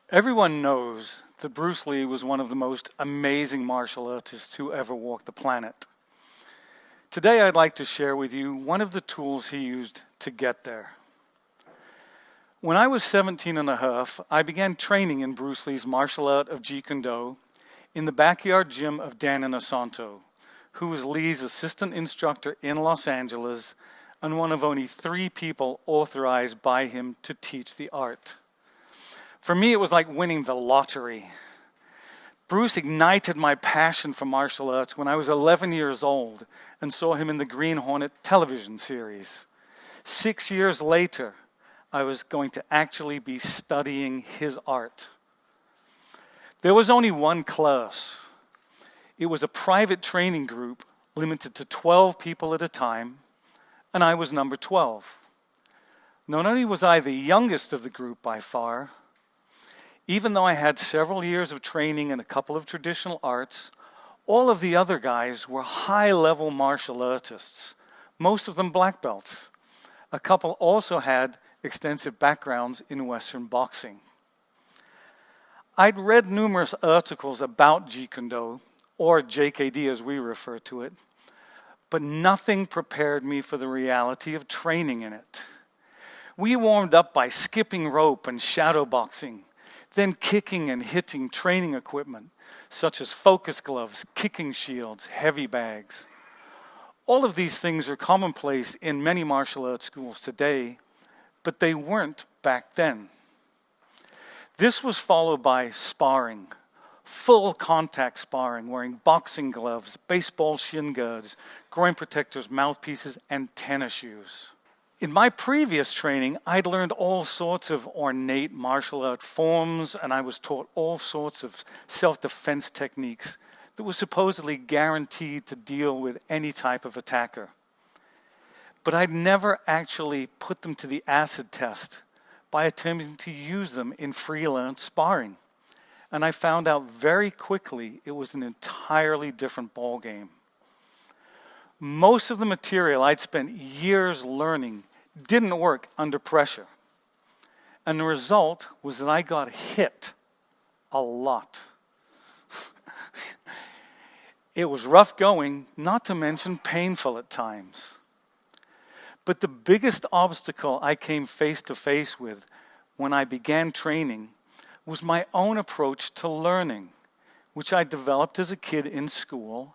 Everyone knows that Bruce Lee was one of the most amazing martial artists who ever walked the planet. Today I'd like to share with you one of the tools he used to get there. When I was 17 and a half, I began training in Bruce Lee's martial art of Jeet Kune Do in the backyard gym of Dan Inosanto, who was Lee's assistant instructor in Los Angeles and one of only 3 people authorized by him to teach the art. For me, it was like winning the lottery. Bruce ignited my passion for martial arts when I was 11 years old and saw him in the Green Hornet television series. 6 years later, I was going to actually be studying his art. There was only one class. It was a private training group limited to 12 people at a time, and I was number 12. Not only was I the youngest of the group by far, even though I had several years of training in a couple of traditional arts, all of the other guys were high-level martial artists, most of them black belts. A couple also had extensive backgrounds in Western boxing. I'd read numerous articles about Jeet Kune Do, or JKD as we refer to it, but nothing prepared me for the reality of training in it. We warmed up by skipping rope and shadow boxing, then kicking and hitting training equipment, such as focus gloves, kicking shields, heavy bags. All of these things are commonplace in many martial arts schools today, but they weren't back then. This was followed by sparring, full contact sparring, wearing boxing gloves, baseball shin guards, groin protectors, mouthpieces, and tennis shoes. In my previous training, I'd learned all sorts of ornate martial art forms, and I was taught all sorts of self-defense techniques that were supposedly guaranteed to deal with any type of attacker. But I'd never actually put them to the acid test by attempting to use them in freelance sparring. And I found out very quickly it was an entirely different ballgame. Most of the material I'd spent years learning didn't work under pressure. And the result was that I got hit a lot. It was rough going, not to mention painful at times. But the biggest obstacle I came face to face with when I began training was my own approach to learning, which I developed as a kid in school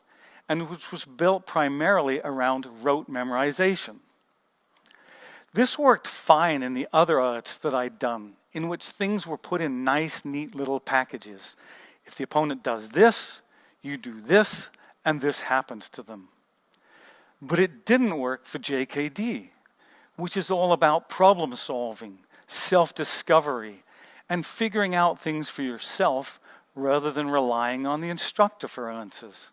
and which was built primarily around rote memorization. This worked fine in the other arts that I'd done, in which things were put in nice, neat little packages. If the opponent does this, you do this, and this happens to them. But it didn't work for JKD, which is all about problem solving, self-discovery, and figuring out things for yourself rather than relying on the instructor for answers.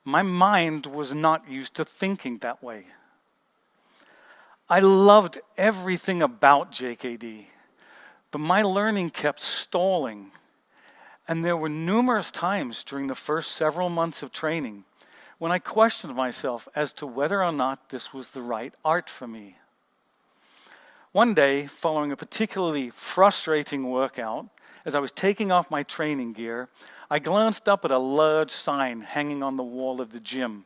My mind was not used to thinking that way. I loved everything about JKD, but my learning kept stalling. And there were numerous times during the first several months of training when I questioned myself as to whether or not this was the right art for me. One day, following a particularly frustrating workout, as I was taking off my training gear, I glanced up at a large sign hanging on the wall of the gym,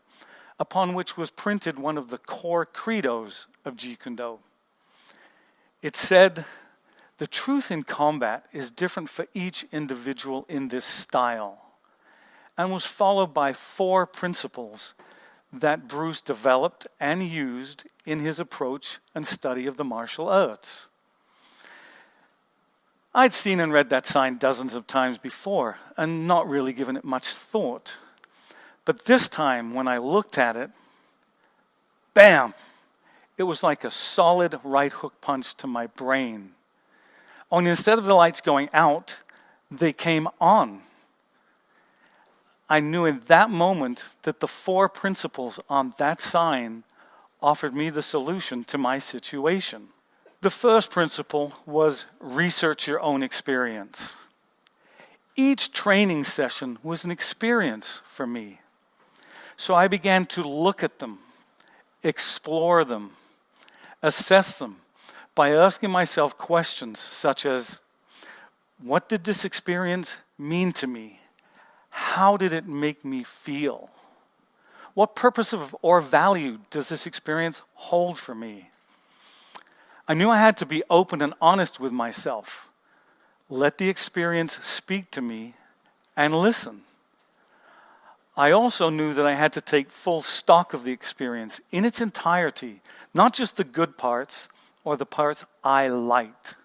upon which was printed one of the core credos of Jeet Kune Do. It said, "The truth in combat is different for each individual in this style," and was followed by 4 principles that Bruce developed and used in his approach and study of the martial arts. I'd seen and read that sign dozens of times before and not really given it much thought. But this time, when I looked at it, bam! It was like a solid right hook punch to my brain. Only instead of the lights going out, they came on. I knew in that moment that the 4 principles on that sign offered me the solution to my situation. The first principle was research your own experience. Each training session was an experience for me. So I began to look at them, explore them, assess them by asking myself questions such as, what did this experience mean to me? How did it make me feel? What purpose or value does this experience hold for me? I knew I had to be open and honest with myself. Let the experience speak to me and listen. I also knew that I had to take full stock of the experience in its entirety, not just the good parts or the parts I liked.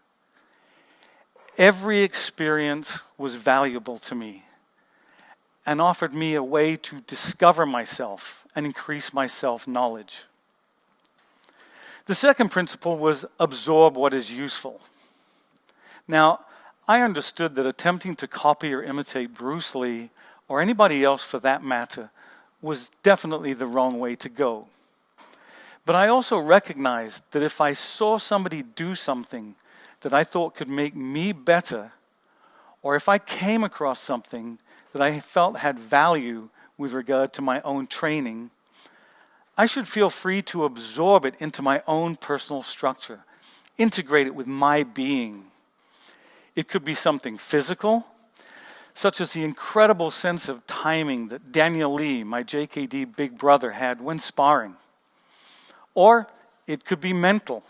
Every experience was valuable to me and offered me a way to discover myself and increase my self-knowledge. The second principle was absorb what is useful. Now, I understood that attempting to copy or imitate Bruce Lee, or anybody else for that matter, was definitely the wrong way to go. But I also recognized that if I saw somebody do something that I thought could make me better, or if I came across something that I felt had value with regard to my own training, I should feel free to absorb it into my own personal structure, integrate it with my being. It could be something physical, such as the incredible sense of timing that Daniel Lee, my JKD big brother, had when sparring. Or it could be mental,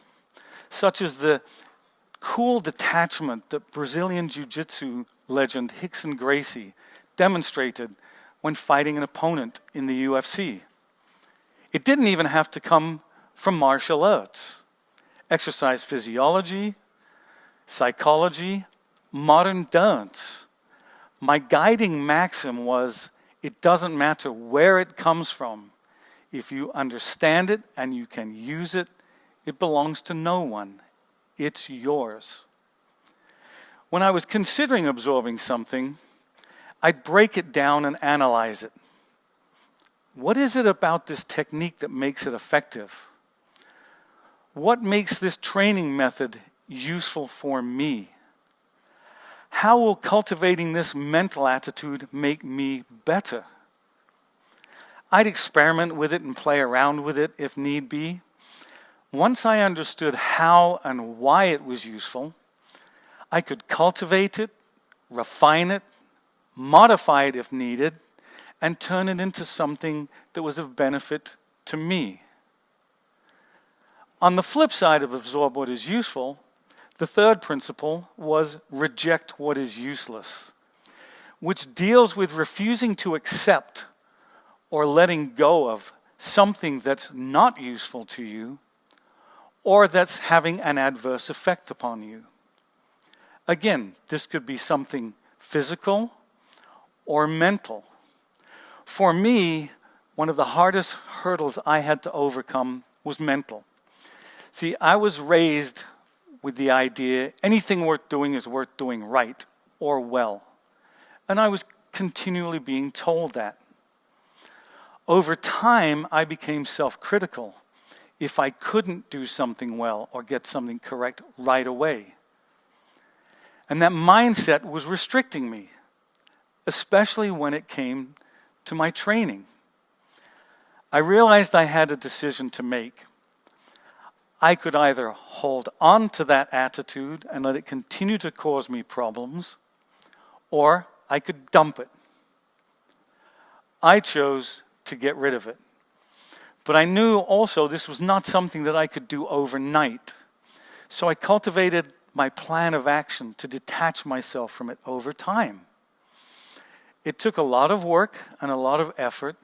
such as the cool detachment that Brazilian Jiu-Jitsu legend Rickson Gracie demonstrated when fighting an opponent in the UFC. It didn't even have to come from martial arts. Exercise physiology, psychology, modern dance. My guiding maxim was, it doesn't matter where it comes from. If you understand it and you can use it, it belongs to no one. It's yours. When I was considering absorbing something, I'd break it down and analyze it. What is it about this technique that makes it effective? What makes this training method useful for me? How will cultivating this mental attitude make me better? I'd experiment with it and play around with it if need be. Once I understood how and why it was useful, I could cultivate it, refine it, modify it if needed, and turn it into something that was of benefit to me. On the flip side of absorb what is useful, the third principle was reject what is useless, which deals with refusing to accept or letting go of something that's not useful to you or that's having an adverse effect upon you. Again, this could be something physical or mental. For me, one of the hardest hurdles I had to overcome was mental. See, I was raised with the idea anything worth doing is worth doing right or well. And I was continually being told that. Over time, I became self-critical if I couldn't do something well or get something correct right away. And that mindset was restricting me, especially when it came to my training. I realized I had a decision to make. I could either hold on to that attitude and let it continue to cause me problems, or I could dump it. I chose to get rid of it. But I knew also this was not something that I could do overnight. So I cultivated my plan of action to detach myself from it over time. It took a lot of work and a lot of effort,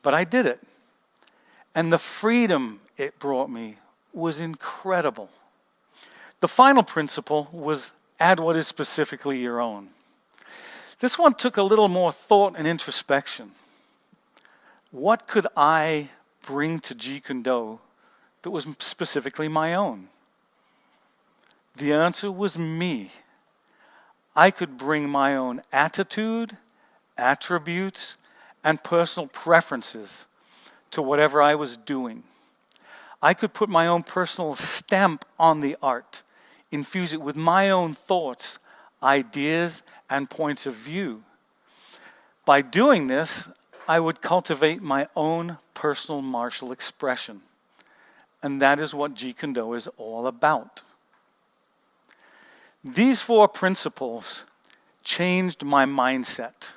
but I did it. And the freedom it brought me was incredible. The final principle was add what is specifically your own. This one took a little more thought and introspection. What could I bring to Jeet Kune Do that was specifically my own? The answer was me. I could bring my own attitude, attributes, and personal preferences to whatever I was doing. I could put my own personal stamp on the art, infuse it with my own thoughts, ideas, and points of view. By doing this, I would cultivate my own personal martial expression. And that is what Jeet Kune Do is all about. These 4 principles changed my mindset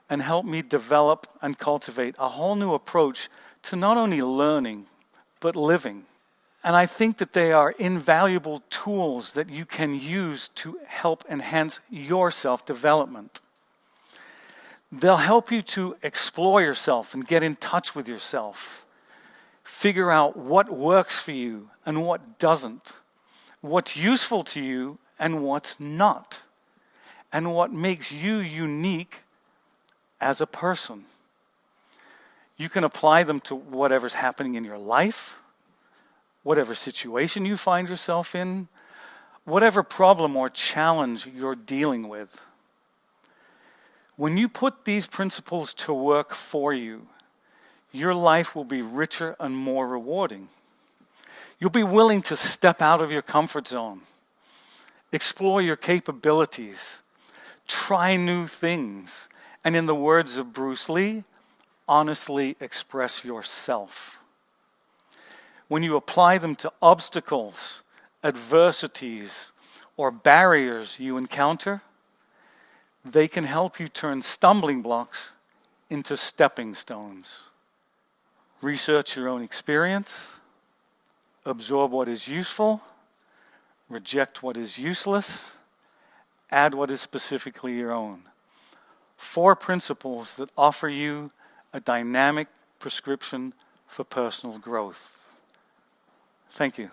and helped me develop and cultivate a whole new approach to not only learning, but living. And I think that they are invaluable tools that you can use to help enhance your self-development. They'll help you to explore yourself and get in touch with yourself. Figure out what works for you and what doesn't. What's useful to you and what's not. And what makes you unique as a person. You can apply them to whatever's happening in your life, whatever situation you find yourself in, whatever problem or challenge you're dealing with. When you put these principles to work for you, your life will be richer and more rewarding. You'll be willing to step out of your comfort zone, explore your capabilities, try new things, and in the words of Bruce Lee, honestly express yourself. When you apply them to obstacles, adversities, or barriers you encounter, they can help you turn stumbling blocks into stepping stones. Research your own experience, absorb what is useful, reject what is useless, add what is specifically your own. 4 principles that offer you a dynamic prescription for personal growth. Thank you.